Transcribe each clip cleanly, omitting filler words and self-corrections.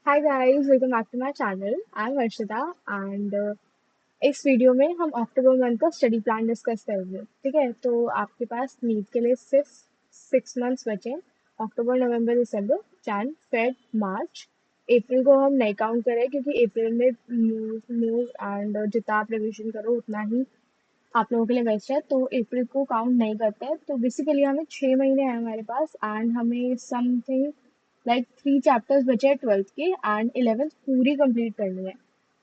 Hi guys, welcome back to my channel. I'm Harshita and इस video में हम अक्टूबर month का स्टडी प्लान डिस्कस करेंगे। ठीक है, तो आपके पास नीट के लिए सिर्फ 6 मंथ्स बचे हैं। अक्टूबर, नवंबर, दिसंबर, जैन, फेब, मार्च। अप्रैल को हम नहीं काउंट करें क्योंकि अप्रैल में मूव एंड जितना आप रिविजन करो उतना ही आप लोगों के लिए बेस्ट है, तो अप्रैल को काउंट नहीं करते हैं। तो बेसिकली हमें 6 महीने हैं हमारे पास एंड हमें समथिंग लाइक 3 चैप्टर्स बचे हैं 12th के एंड 11th पूरी कंप्लीट करनी है।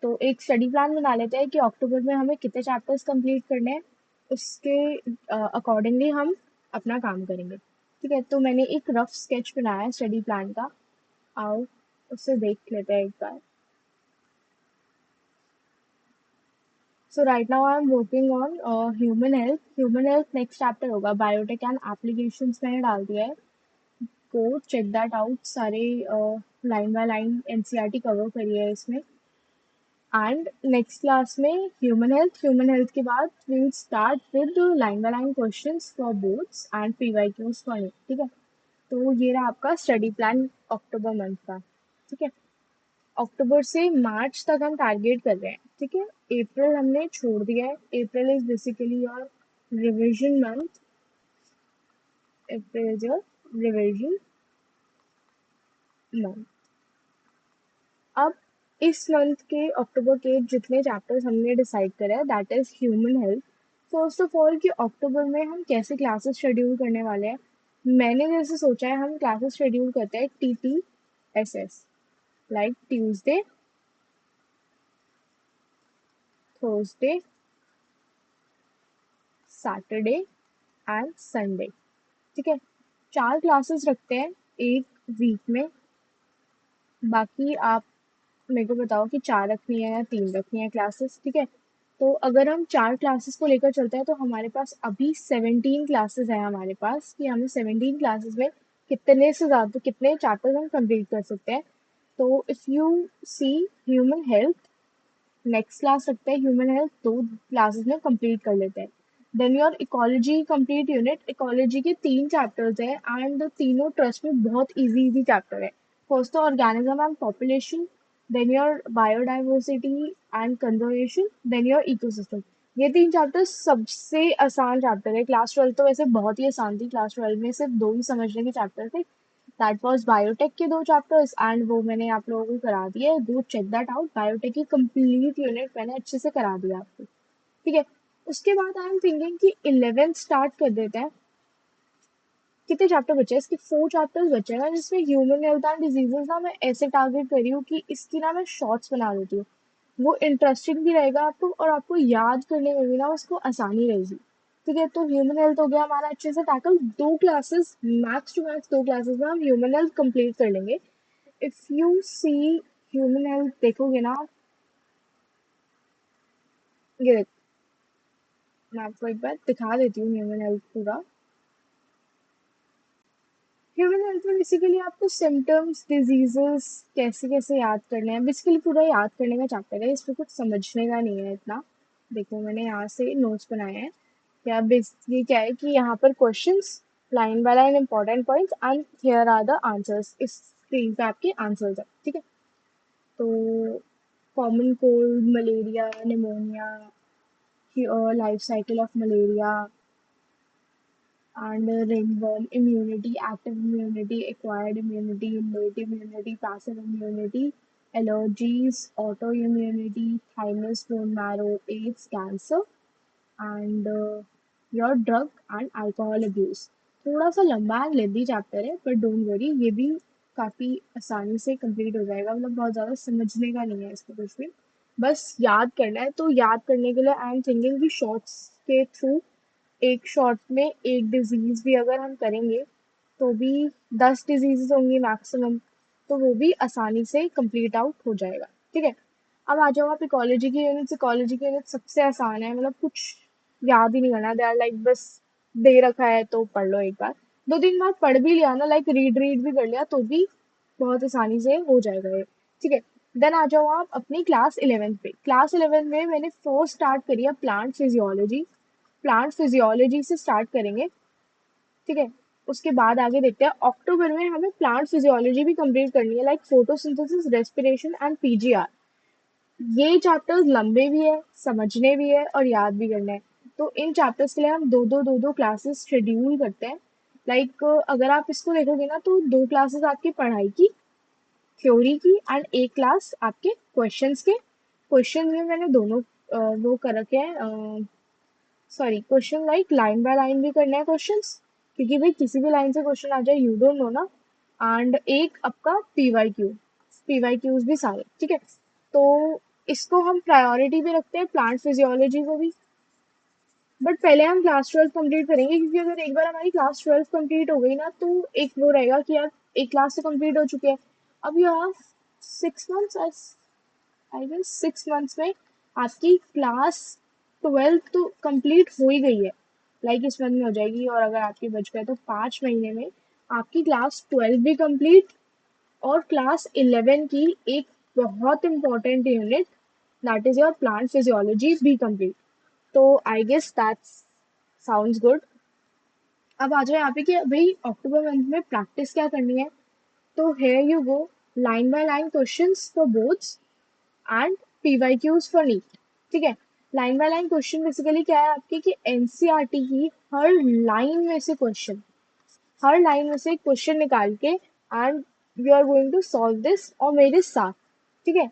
तो एक स्टडी प्लान बना लेते हैं कि अक्टूबर में हमें कितने चैप्टर्स कंप्लीट करने हैं, उसके अकॉर्डिंगली हम अपना काम करेंगे। ठीक है, तो मैंने एक रफ स्केच बनाया है स्टडी प्लान का। आओ उससे देख लेते हैं एक बार। So right now I'm working on human health. Human health next chapter होगा, बायोटेक एंड एप्लीकेशंस मैंने डाल दिया है। Go check that out. सारे line by line NCERT cover करी है इसमें। एंड नेक्स्ट क्लास में ह्यूमन हेल्थ के बाद we will start with line by line questions for boards and PYQs for it. ठीक है, तो ये रहा आपका स्टडी प्लान अक्टूबर मंथ का। ठीक है, अक्टूबर से मार्च तक हम टारगेट कर रहे हैं। ठीक है, अप्रैल हमने छोड़ दिया है। April is basically your revision month. April is your revision month. अब इस मंथ के अक्टूबर के जितने चैप्टर्स हमने डिसाइड करे हैं that is human health. First of all कि अक्टूबर में हम कैसे क्लासेस शेड्यूल करने वाले हैं। मैंने जैसे सोचा है हम क्लासेस शेड्यूल करते हैं TTSS, like Tuesday, Thursday, Saturday and Sunday. ठीक है, 4 क्लासेस रखते हैं एक वीक में। बाकी आप मेरे को बताओ कि 4 रखनी है या 3 रखनी है क्लासेस। ठीक है, तो अगर हम 4 क्लासेस को लेकर चलते हैं तो हमारे पास अभी 17 क्लासेस है हमारे पास, कि हमें 17 क्लासेस में कितने से ज़्यादा कितने चैप्टर्स हम कंप्लीट कर सकते हैं। तो if you see human health, next class रखते हैं ह्यूमन हेल्थ, 2 क्लासेस में कंप्लीट कर लेते हैं। Then your ecology complete unit, ecology के 3 चैप्टर्स है एंड तीनों ट्रस्ट में बहुत इजी इजी चैप्टर है। फर्स्ट तो organism and population, then your biodiversity and conservation, then your ecosystem. ये 3 चैप्टर सबसे आसान चैप्टर है। क्लास 12 तो वैसे बहुत ही आसान थी, क्लास 12 में सिर्फ 2 ही समझने के चैप्टर थे। दैट वाज बायोटेक के 2 चैप्टर्स एंड वो मैंने आप लोगों को करा दिए। Go check that out. Biotech की कंप्लीट यूनिट मैंने अच्छे से करा दिया आपको। ठीक है, उसके बाद आई एम थिंकिंग कि 11th स्टार्ट कर देते हैं। कितने चैप्टर बचे हैं इसके? 4 चैप्टर्स बचे हैं, जिसमें ह्यूमन हेल्थ एंड डिजीजेस ना मैं ऐसे टारगेट कर रही हूँ कि इसकी ना मैं शॉर्ट्स बना देती हूँ। वो इंटरेस्टिंग भी रहेगा आपको और आपको याद करने में भी ना उसको आसानी रहेगी। ठीक है, तो ह्यूमन हेल्थ हो गया हमारा अच्छे से tackle. 2 classes max to max, 2 classes में हम ह्यूमन हेल्थ कंप्लीट कर लेंगे। If you see human health देखोगे ना, ये देखो, मैं आपको एक बार दिखा देती हूँ ह्यूमन हेल्थ पूरा। ह्यूमन हेल्थ में बेसिकली आपको सिम्टम्स, डिजीजेस कैसे कैसे याद करने हैं, बेसिकली पूरा याद करने का चैप्टर है। इसमें कुछ समझने का नहीं है इतना। देखो मैंने यहाँ से नोट्स बनाए हैं। क्या बेसिकली क्या है कि यहाँ पर questions, line by line important points and here are the answers. इस स्क्रीन पे आपके आंसर्स है। ठीक है, तो common cold, malaria, pneumonia, life cycle of malaria and ringworm, immunity, active immunity, acquired immunity, innate immunity, passive immunity, allergies, autoimmunity, thymus, bone marrow, AIDS, cancer, and your drug and alcohol abuse। थोड़ा सा लंबा and lengthy chapter है but don't worry, ये भी काफ़ी आसानी से complete हो जाएगा। मतलब बहुत ज़्यादा समझने का नहीं है इसको कुछ भी, बस याद करना है। तो याद करने के लिए आई एम थिंकिंग कि शॉर्ट्स के थ्रू एक शॉट में एक डिजीज भी अगर हम करेंगे तो भी 10 डिजीजेस होंगी मैक्सिमम, तो वो भी आसानी से कंप्लीट आउट हो जाएगा। ठीक है, अब आ जाओ आप इकोलॉजी की यूनिट। इकोलॉजी की यूनिट सबसे आसान है, मतलब कुछ याद ही नहीं करना। दे आर लाइक बस दे रखा है तो पढ़ लो एक बार, 2 दिन बाद पढ़ भी लिया ना, लाइक रीड रीड भी कर लिया तो भी बहुत आसानी से हो जाएगा ये। ठीक है, देन आ जाओ आप अपनी क्लास 11th पे। क्लास 11th में मैंने फर्स्ट स्टार्ट करी है प्लांट फिजियोलॉजी। प्लांट फिजियोलॉजी से स्टार्ट करेंगे। ठीक है, उसके बाद आगे देखते हैं, अक्टूबर में हमें प्लांट फिजियोलॉजी भी कंप्लीट करनी है, like photosynthesis, respiration and PGR. ये चैप्टर्स लंबे भी है, समझने भी है और याद भी करना है। तो इन चैप्टर्स के लिए हम दो क्लासेस शेड्यूल करते हैं। लाइक अगर आप इसको देखोगे ना, तो 2 क्लासेस आपकी पढ़ाई की, थ्योरी की, एंड एक क्लास आपके क्वेश्चंस के। क्वेश्चन में मैंने दोनों वो कर रखे हैं, sorry, question like line by line भी करना है क्वेश्चंस, क्योंकि भाई किसी भी लाइन से क्वेश्चन आ जाए, यू डोंट नो ना। एंड एक आपका पीवाई क्यूज भी सारे, ठीक है। तो इसको हम प्रायोरिटी पे रखते हैं, प्लांट फिजियोलॉजी को भी। बट पहले हम क्लास 12 कंप्लीट करेंगे, क्योंकि अगर एक बार हमारी क्लास 12 कंप्लीट हो गई ना, तो एक वो रहेगा कि यार एक क्लास तो कंप्लीट हो चुकी है। अब you have 6 months, I guess 6 months में आपकी क्लास 12 तो कंप्लीट हो ही गई है, लाइक इस मंथ में हो जाएगी। और अगर आपकी बच गए तो 5 महीने में आपकी क्लास 12 भी कंप्लीट, और क्लास 11 की एक बहुत important unit, that is your plant physiology, भी कंप्लीट। तो I guess that's sounds good. अब आ जाए यहाँ पे कि भाई अक्टूबर मंथ में प्रैक्टिस क्या करनी है। तो here you go, line by line questions for boards and PYQs for NEET, ठीक है। Line by line question basically क्या है आपके, कि एनसीईआरटी की हर लाइन में से क्वेश्चन निकाल के, and you are going to solve this और मेरे साथ, ठीक है।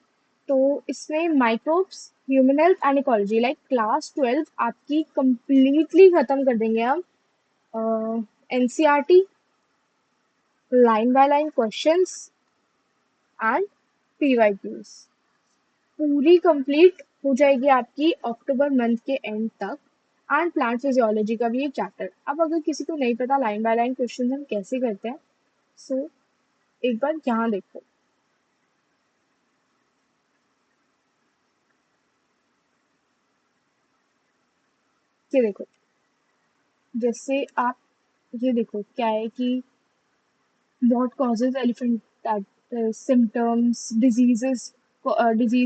तो इसमें microbes, human health and ecology, like class 12 आपकी कंप्लीटली खत्म कर देंगे हम। NCERT, line by line questions and PYQs पूरी कंप्लीट हो जाएगी आपकी अक्टूबर मंथ के एंड तक। एंड प्लांट फिजियोलॉजी का भी एक चैप्टर। अब अगर किसी को नहीं पता लाइन बाय लाइन क्वेश्चन हम कैसे करते हैं, सो एक बार यहाँ देखो, ये देखो, जैसे आप ये देखो क्या है कि what causes elephant that symptoms, disease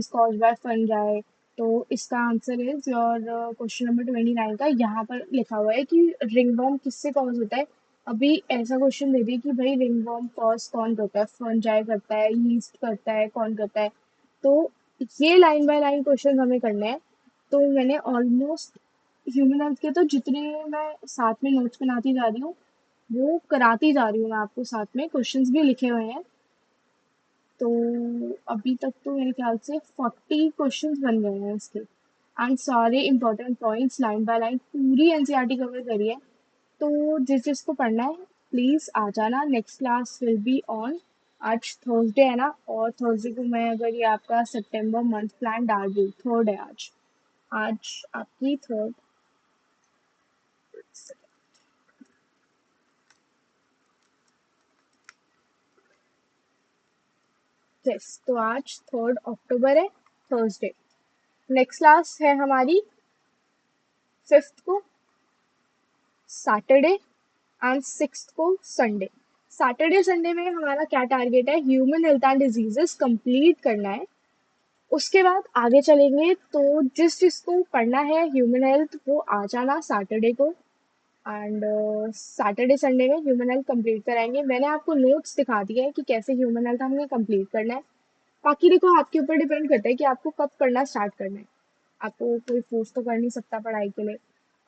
caused by fungi। तो इसका answer is your question number 29 का, यहाँ पर लिखा हुआ है कि रिंगवर्म किससे कॉज होता है। अभी ऐसा क्वेश्चन दे दिए कि भाई रिंगवर्म कॉज कौन करता है, फंजाई करता है, यीस्ट करता है, कौन करता है। तो ये लाइन बाय लाइन क्वेश्चन हमें करने हैं। तो मैंने ऑलमोस्ट ह्यूमन हेल्थ के तो जितने मैं साथ में नोट्स बनाती जा रही हूँ, वो कराती जा रही हूँ मैं आपको, साथ में क्वेश्चंस भी लिखे हुए हैं। तो अभी तक तो मेरे ख्याल से 40 क्वेश्चंस बन गए हैं इसके, एंड सारे important points line by line पूरी एनसीईआरटी कवर करी है। तो जिस जिसको पढ़ना है प्लीज़ आ जाना, next class will be on, आज थर्सडे है ना, और थर्सडे को मैं अगर ये आपका सितंबर मंथ प्लान डाल दूँ, थर्ड है आज, आज आपकी थर्ड, यस, तो आज 3 अक्टूबर है, थर्सडे। नेक्स्ट क्लास है हमारी 5th को सैटरडे, एंड 6th को संडे। सैटरडे संडे में हमारा क्या टारगेट है, human health and diseases complete करना है। उसके बाद आगे चलेंगे, तो जिस जिसको पढ़ना है ह्यूमन हेल्थ वो आ जाना सैटरडे को, एंड सैटरडे संडे में ह्यूमन हेल्थ कंप्लीट कराएंगे। मैंने आपको नोट्स दिखा दिया है कि कैसे ह्यूमन हेल्थ हमने कंप्लीट करना है। बाकी देखो आपके ऊपर डिपेंड करता है कि आपको कब पढ़ना स्टार्ट करना है। आपको कोई फोर्स तो कर नहीं सकता पढ़ाई के लिए,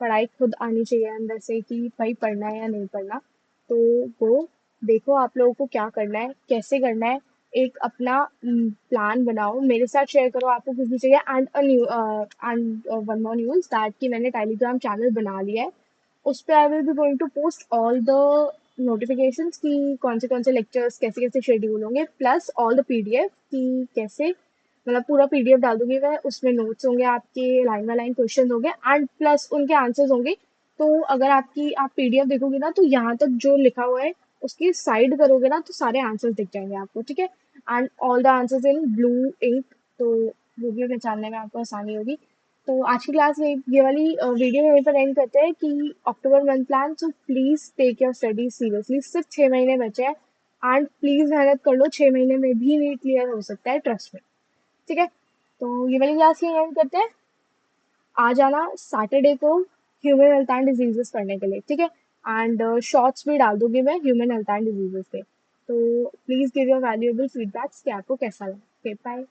पढ़ाई खुद आनी चाहिए अंदर से कि भाई पढ़ना है या नहीं पढ़ना। तो वो देखो आप लोगों को क्या करना है, कैसे करना है, एक अपना प्लान बनाओ, मेरे साथ शेयर करो आपको कुछ भी चाहिए। And one more news that कि मैंने टेलीग्राम चैनल बना लिया है, उस पे I will be going to post all the notifications कि कौन से लेक्चर्स कैसे कैसे शेड्यूल होंगे, प्लस ऑल द पीडीएफ कि कैसे, मतलब पूरा पीडीएफ डाल दूंगी मैं, उसमें नोट्स होंगे आपके, लाइन बाय लाइन क्वेश्चन होंगे, एंड प्लस उनके आंसर्स होंगे। तो अगर आप पीडीएफ देखोगे ना, तो यहाँ तक जो लिखा हुआ है उसकी साइड करोगे ना, तो सारे आंसर्स दिख जाएंगे आपको, ठीक है। And all the answers in blue ink, तो वो भी पहचानने में आपको आसानी होगी। तो आज की क्लास ये वाली वीडियो यहीं पर एंड करते हैं कि October month plan, so please take your studies seriously, सिर्फ 6 महीने बचे हैं, एंड प्लीज मेहनत कर लो, 6 महीने में भी नीट क्लियर हो सकता है, ट्रस्ट में, ठीक है। तो ये वाली क्लास यहीं एंड करते हैं, आ जाना सैटरडे को ह्यूमन हेल्थ एंड डिजीजेस पढ़ने के लिए, ठीक है। एंड शॉर्ट्स भी डाल दूंगी मैं ह्यूमन हेल्थ एंड डिजीजेस पे। तो please give your valuable feedbacks कि आपको कैसा लगा। Okay bye.